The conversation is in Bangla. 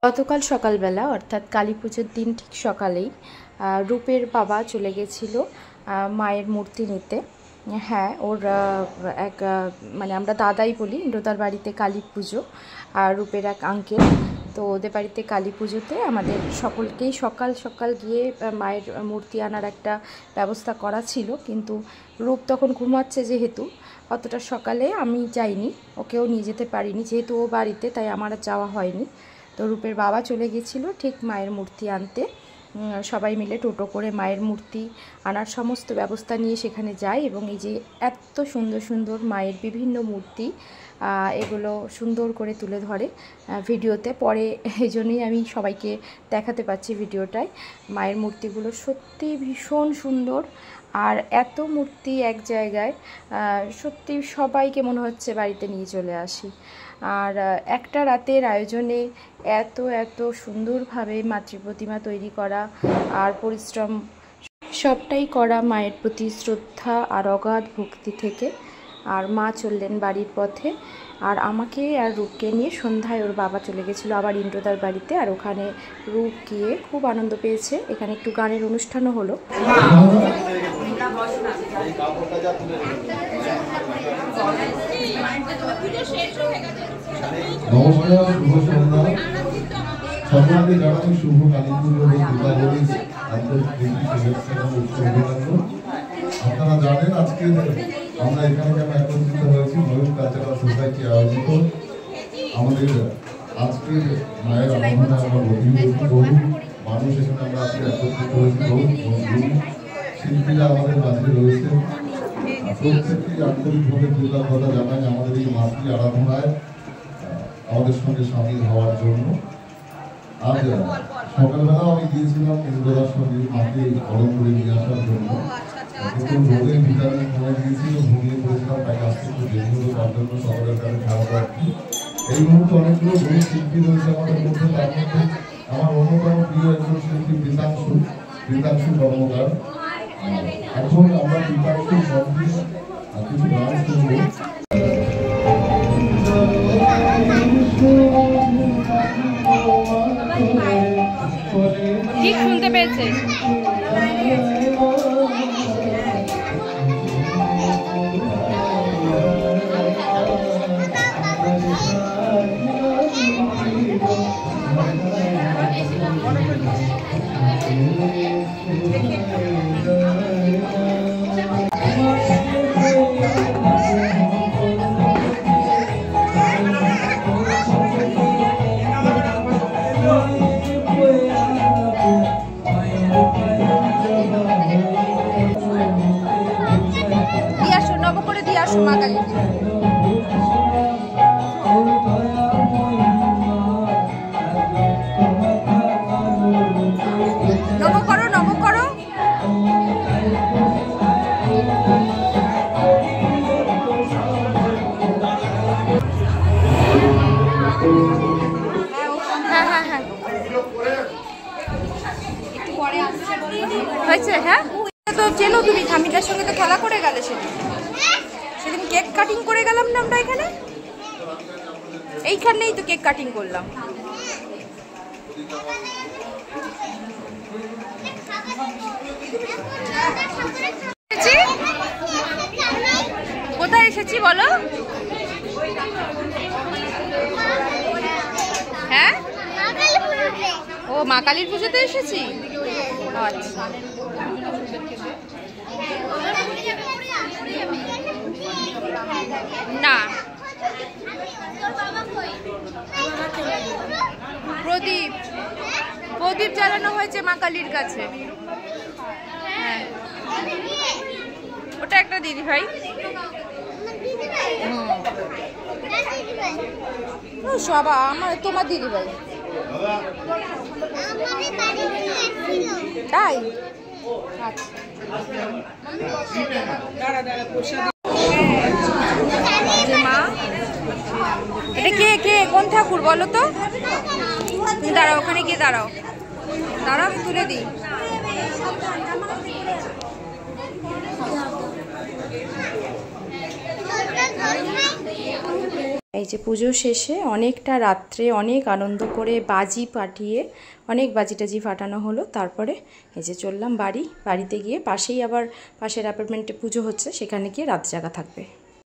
গতকাল সকালবেলা অর্থাৎ কালী পুজোর দিন ঠিক সকালেই রূপের বাবা চলে গেছিল মায়ের মূর্তি নিতে। হ্যাঁ, ওর এক মানে আমরা দাদাই বলি, ইন্দ্রদার বাড়িতে কালী পুজো, আর রূপের এক আঙ্কেল, তো ওদের বাড়িতে কালী পুজোতে আমাদের সকলকেই সকাল সকাল গিয়ে মায়ের মূর্তি আনার একটা ব্যবস্থা করা ছিল, কিন্তু রূপ তখন ঘুমাচ্ছে যেহেতু অতটা সকালে আমি যাইনি, ওকেও নিয়ে যেতে পারিনি, যেহেতু ও বাড়িতে, তাই আমার যাওয়া হয়নি। তো রূপের বাবা চলে গেছিলো ঠিক মায়ের মূর্তি আনতে। সবাই মিলে টোটো করে মায়ের মূর্তি আনার সমস্ত ব্যবস্থা নিয়ে সেখানে যায়, এবং এই যে এত সুন্দর সুন্দর মায়ের বিভিন্ন মূর্তি, এগুলো সুন্দর করে তুলে ধরে ভিডিওতে। পরে এই জন্যই আমি সবাইকে দেখাতে পাচ্ছি ভিডিওটায়। মায়ের মূর্তিগুলো সত্যি ভীষণ সুন্দর, আর এত মূর্তি এক জায়গায় সত্যি সবাইকে মনে হচ্ছে বাড়িতে নিয়ে চলে আসি। আর একটা রাতের আয়োজনে এত এত সুন্দরভাবে মাতৃপ্রতিমা তৈরি করা আর পরিশ্রম সবটাই করা মায়ের প্রতি শ্রদ্ধা আর অগাধ ভক্তি থেকে। আর মা চললেন বাড়ির পথে, আর আমাকে আর রূপকে নিয়ে সন্ধ্যায় ওর বাবা চলে গেছিলো আবার ইন্দ্রদার বাড়িতে, আর ওখানে রূপ গিয়ে খুব আনন্দ পেয়েছে। এখানে একটু গানের অনুষ্ঠানও হলো। নমস্কার, শুভ সন্ধ্যা। সকলকে জানাই শুভ কালী পুজো ও দীপাবলির আন্তরিক শুভেচ্ছা এবং অভিনন্দন। আপনারা জানেন আজকে আমরা এখানে কেন একত্রিত হয়েছি, ময়ূর কালচারাল সোসাইটি আয়োজিত আমাদের আজকের মায়ের আরাধনা আমরা বহু মানুষ এখানে আমরা আজকে একত্রিত হয়েছি, বহু শিল্পীরা আমাদের মাঝে রয়েছে। প্রত্যেকটি আন্তরিকভাবে কৃতজ্ঞতা জানাই আমাদের এই মাতৃ আরাধনায় আমাদের সঙ্গে সামিল হওয়ার জন্য। আজ সকালবেলা আমি গিয়েছিলাম ইন্দ্রদার সঙ্গে মাকে গরম করে নিয়ে আসার জন্য, কিন্তু রোগের ভিটামিন কমে গিয়েছিল, ঘুমিয়ে পড়েছিলাম, তাই আজকে একটু দেরি হলো, তার জন্য সকলের কাছে খাওয়া পাচ্ছি। এই মুহূর্তে অনেকগুলো বহু শিল্পী রয়েছে আমাদের মধ্যে, তার মধ্যে আমার অন্যতম প্রিয় একজন শিল্পী পীতাংশু কর্মকার। এখন আমরা পীতাংশুর মধ্যে কিছু গান শুনবো। ঠিক শুনতে পেয়েছে। হ্যাঁ, তো চেনো তুমি, ঠামিটার সঙ্গে তো খেলা করে গেলে সেদিন কেক কাটিং করে গেলাম না আমরা এখানে, এইখানেই তো কেক কাটিং করলাম। কোথায় এসেছি বলো? হ্যাঁ, ও মা কালীর পুজোতে এসেছি। আচ্ছা, না প্রদীপ জ্বালানো হয়েছে মা কালীর কাছে। হ্যাঁ, ওটা একটা দিদি ভাই, সব আমার তোমার দিদি ভাই, তাই? মা, এটা কে কোন ঠাকুর বলো তো? দাঁড়াও, ওখানে গিয়ে দাঁড়াও, আমি তুলে দিই। এই এই যে পুজো শেষে অনেকটা রাত্রে অনেক আনন্দ করে বাজি ফাটিয়ে অনেক বাজি টাজি ফাটানো হলো। তারপরে এই যে চললাম বাড়িতে গিয়ে পাশেই আবার পাশের অ্যাপার্টমেন্টে পুজো হচ্ছে, সেখানে গিয়ে রাত জাগা থাকবে।